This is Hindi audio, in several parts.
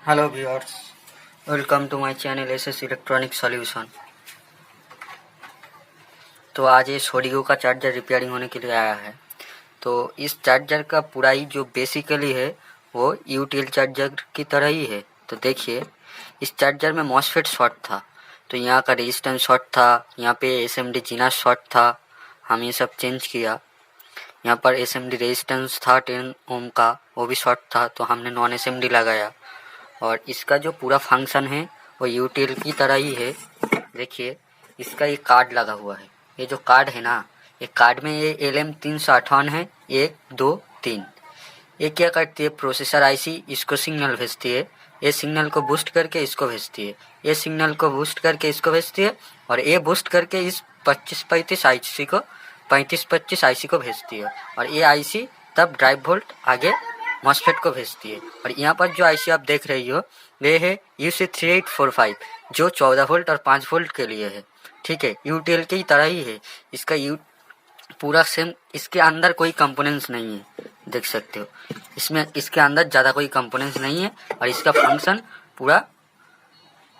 Hello viewers, welcome to my channel SS electronic solution. तो आज ये सोडियो का चार्जर रिपेयरिंग होने के लिए आया है। तो इस चार्जर का पूरा ही जो बेसिकली है वो यूटीएल चार्जर की तरह ही है। तो देखिए, इस चार्जर में मॉसफेट शॉर्ट था, तो यहाँ का रेजिस्टेंस शॉर्ट था, यहाँ पे एसएमडी जीना शॉर्ट था। हम ये सब चेंज किया। यहाँ पर एसएमडी रेजिस्टेंस था 10 ओम का, वो भी शॉर्ट था, तो हमने नॉन एसएमडी लगाया। और इसका जो पूरा फंक्शन है वो यूटीएल की तरह ही है। देखिए, इसका ये कार्ड लगा हुआ है। ये जो कार्ड है ना, ये कार्ड में ये LM358 है, 1 2 3। ये क्या करती है, प्रोसेसर आईसी इसको सिग्नल भेजती है, ये सिग्नल को बूस्ट करके इसको भेजती है, ये सिग्नल को बूस्ट करके इसको भेजती है, और ये बूस्ट करके इस 2535 आईसी को 3525 आईसी को भेजती है। और ये आईसी तब ड्राइव वोल्ट आगे मॉसफेट को भेजती है। और यहाँ पर जो आईसी आप देख रही हो वे है UC3845, जो 14 वोल्ट और 5 वोल्ट के लिए है। ठीक है, यूटीएल की तरह ही है। इसका पूरा सेम, इसके अंदर कोई कंपोनेंट्स नहीं है, देख सकते हो। इसमें इसके अंदर ज़्यादा कोई कंपोनेंट्स नहीं है, और इसका फंक्शन पूरा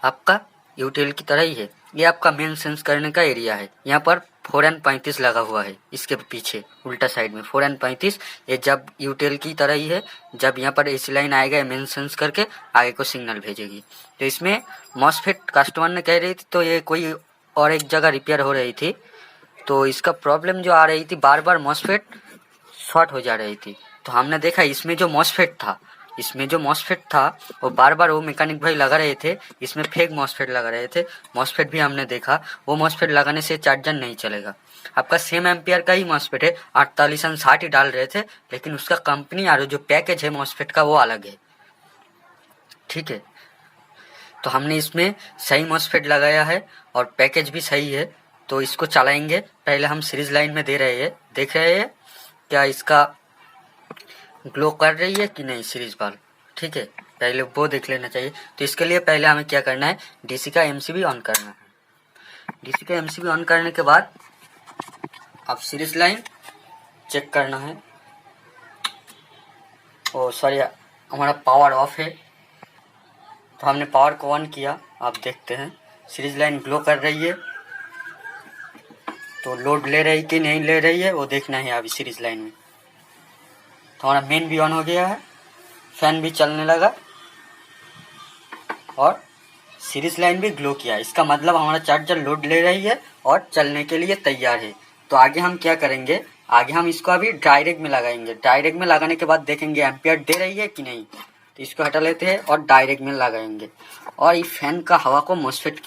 आपका यूटीएल की तरह ही है। ये आपका मेन सेंस करने का एरिया है। यहाँ पर 4N35 लगा हुआ है, इसके पीछे उल्टा साइड में 4N35। ये जब यूटीएल की तरह ही है, जब यहाँ पर एसी लाइन आएगा मेन सेंस करके आगे को सिग्नल भेजेगी। तो इसमें मॉसफेट कस्टमर ने कह रही थी, तो ये कोई और एक जगह रिपेयर हो रही थी, तो इसका प्रॉब्लम जो आ रही थी, बार बार मॉसफेट शॉर्ट हो जा रही थी। तो हमने देखा इसमें जो मॉसफेट था वो बार बार वो मैकेनिक भाई लगा रहे थे, इसमें फेक मॉसफेट लगा रहे थे। मॉसफेट भी हमने देखा, वो मॉसफेट लगाने से चार्जर नहीं चलेगा। आपका सेम एम्पियर का ही मॉसफेट है, 4860 ही डाल रहे थे, लेकिन उसका कंपनी और जो पैकेज है मॉसफेट का वो अलग है। ठीक है, तो हमने इसमें सही मॉसफेट लगाया है और पैकेज भी सही है। तो इसको चलाएंगे। पहले हम सीरीज लाइन में दे रहे हैं, देख रहे हैं क्या इसका ग्लो कर रही है कि नहीं सीरीज बाल। ठीक है, पहले वो देख लेना चाहिए। तो इसके लिए पहले हमें क्या करना है, डीसी का एमसीबी ऑन करना है। डीसी का एमसीबी ऑन करने के बाद अब सीरीज लाइन चेक करना है। ओ सॉरी, हमारा पावर ऑफ है, तो हमने पावर को ऑन किया। आप देखते हैं सीरीज लाइन ग्लो कर रही है, तो लोड ले रही कि नहीं ले रही है वो देखना है अभी सीरीज लाइन में। तो हमारा मेन भी ऑन हो गया है, फैन भी चलने लगा और सीरीज लाइन भी ग्लो किया। इसका मतलब हमारा चार्जर लोड ले रही है और चलने के लिए तैयार है। तो आगे हम क्या करेंगे, आगे हम इसको अभी डायरेक्ट में लगाएंगे। डायरेक्ट में लगाने के बाद देखेंगे एम्पियर दे रही है कि नहीं। तो इसको हटा लेते हैं और डायरेक्ट में लगाएंगे। और इस फैन का हवा को मॉसफेट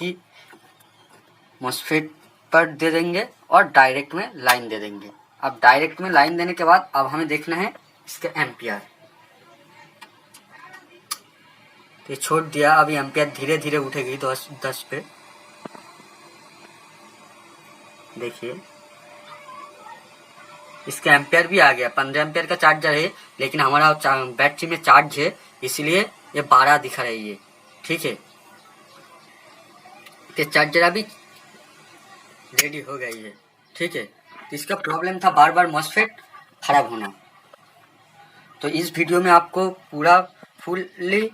पर दे देंगे और डायरेक्ट में लाइन दे देंगे। अब डायरेक्ट में लाइन देने के बाद अब हमें देखना है इसका एम्पियर। तो छोड़ दिया, अभी एम्पियर धीरे धीरे उठेगी 10 पे। देखिए, इसका एम्पियर भी आ गया। 15 एम्पियर का चार्जर है, लेकिन हमारा बैटरी में चार्ज है, इसलिए ये 12 दिखा रही है। ठीक है, तो चार्जर अभी रेडी हो गई है। ठीक है, तो इसका प्रॉब्लम था बार बार मॉसफेट खराब होना। तो इस वीडियो में आपको पूरा फुल्ली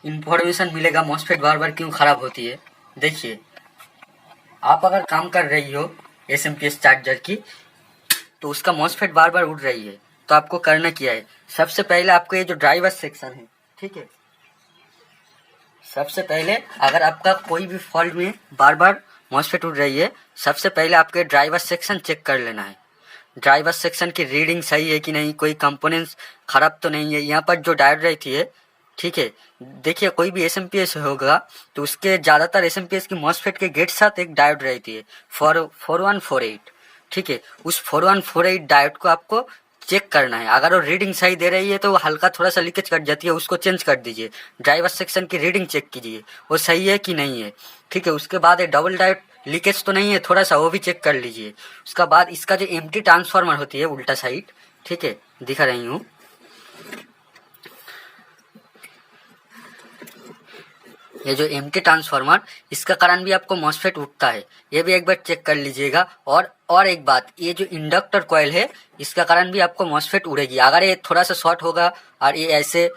इंफॉर्मेशन मिलेगा मॉसफेट बार बार क्यों खराब होती है। देखिए, आप अगर काम कर रही हो एसएमपीएस चार्जर की, तो उसका मॉसफेट बार बार उड़ रही है, तो आपको करना क्या है, सबसे पहले आपको ये जो ड्राइवर सेक्शन है, ठीक है, सबसे पहले अगर आपका कोई भी फॉल्ट में बार बार मॉसफेट उड़ रही है, सबसे पहले आपके ड्राइवर सेक्शन चेक कर लेना है। ड्राइवर सेक्शन की रीडिंग सही है कि नहीं, कोई कंपोनेंट्स खराब तो नहीं है। यहाँ पर जो डायोड रहती है, ठीक है, देखिए कोई भी एसएमपीएस होगा तो उसके ज़्यादातर एसएमपीएस की मॉसफेट के गेट साथ एक डायोड रहती है 4148। ठीक है, उस 4148 डायोड को आपको चेक करना है। अगर वो रीडिंग सही दे रही है तो वो हल्का थोड़ा सा लीकेज कर जाती है, उसको चेंज कर दीजिए। ड्राइवर सेक्शन की रीडिंग चेक कीजिए वो सही है कि नहीं है। ठीक है, उसके बाद ये डबल डायोड लीकेज तो नहीं है थोड़ा सा, वो भी चेक कर लीजिए। उसका बाद इसका जो एम्प्टी ट्रांसफार्मर होती है उल्टा साइड, ठीक है, दिखा रही हूँ, ये जो एम्प्टी ट्रांसफार्मर, इसका कारण भी आपको मॉसफेट उठता है, ये भी एक बार चेक कर लीजिएगा। और एक बात, ये जो इंडक्टर कॉइल है इसका कारण भी आपको मॉसफेट उड़ेगी। अगर ये थोड़ा सा शॉर्ट होगा और ये ऐसे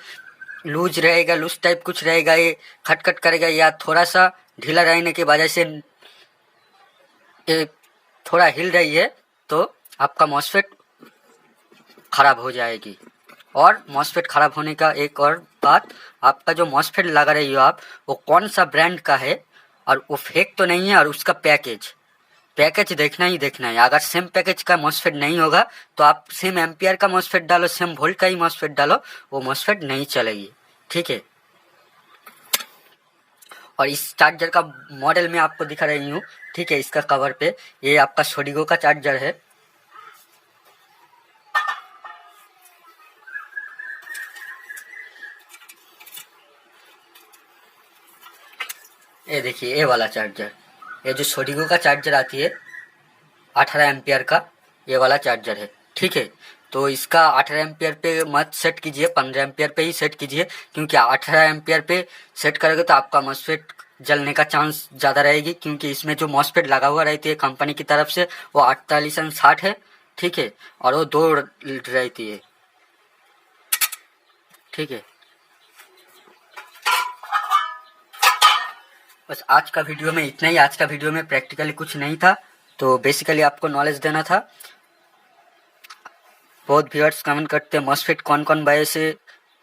लूज रहेगा, लूज टाइप कुछ रहेगा, ये खटखट करेगा, या थोड़ा सा ढीला रहने की वजह से ये थोड़ा हिल रही है, तो आपका मॉसफेट खराब हो जाएगी। और मॉसफेट खराब होने का एक और बात, आपका जो मॉसफेट लगा रही हो आप, वो कौन सा ब्रांड का है और वो फेक तो नहीं है, और उसका पैकेज देखना ही देखना है। अगर सेम पैकेज का मॉसफेट नहीं होगा तो आप सेम एम्पियर का मॉसफेट डालो, सेम वोल्ट का ही मॉसफेट डालो, वो मॉसफेट नहीं चलेगी, ठीक है। और इस चार्जर का मॉडल मैं आपको दिखा रही हूँ, ठीक है। इसका कवर पे ये आपका सोडिगो का चार्जर है। ये देखिए, ये वाला चार्जर, ये जो सोडिगो का चार्जर आती है 18 एम्पियर का, ये वाला चार्जर है, ठीक है। तो इसका 18 एम्पियर पे मत सेट कीजिए, 15 एम्पियर पे ही सेट कीजिए, क्योंकि 18 एम्पियर पे सेट करोगे तो आपका मॉसफेट जलने का चांस ज़्यादा रहेगी, क्योंकि इसमें जो मॉसफेट लगा हुआ रहती है कंपनी की तरफ से वो 4860 है, ठीक है, और वो 2 रहती है, ठीक है। बस आज का वीडियो में इतना ही। आज का वीडियो में प्रैक्टिकली कुछ नहीं था, तो बेसिकली आपको नॉलेज देना था। बहुत व्यूअर्स कमेंट करते हैं मॉसफेट कौन कौन वजह से,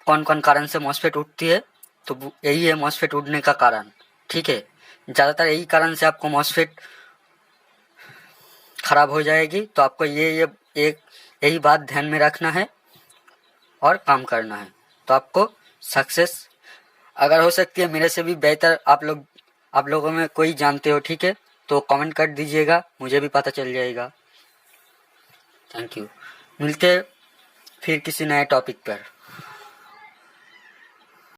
कौन कौन कारण से मॉसफेट उठती है, तो यही है मॉसफेट उठने का कारण, ठीक है। ज़्यादातर यही कारण से आपको मॉसफेट खराब हो जाएगी, तो आपको ये एक यही बात ध्यान में रखना है और काम करना है, तो आपको सक्सेस अगर हो सकती है। मेरे से भी बेहतर आप लोगों में कोई जानते हो, ठीक है, तो कमेंट कर दीजिएगा, मुझे भी पता चल जाएगा। Thank you. मिलते फिर किसी नए टॉपिक पर।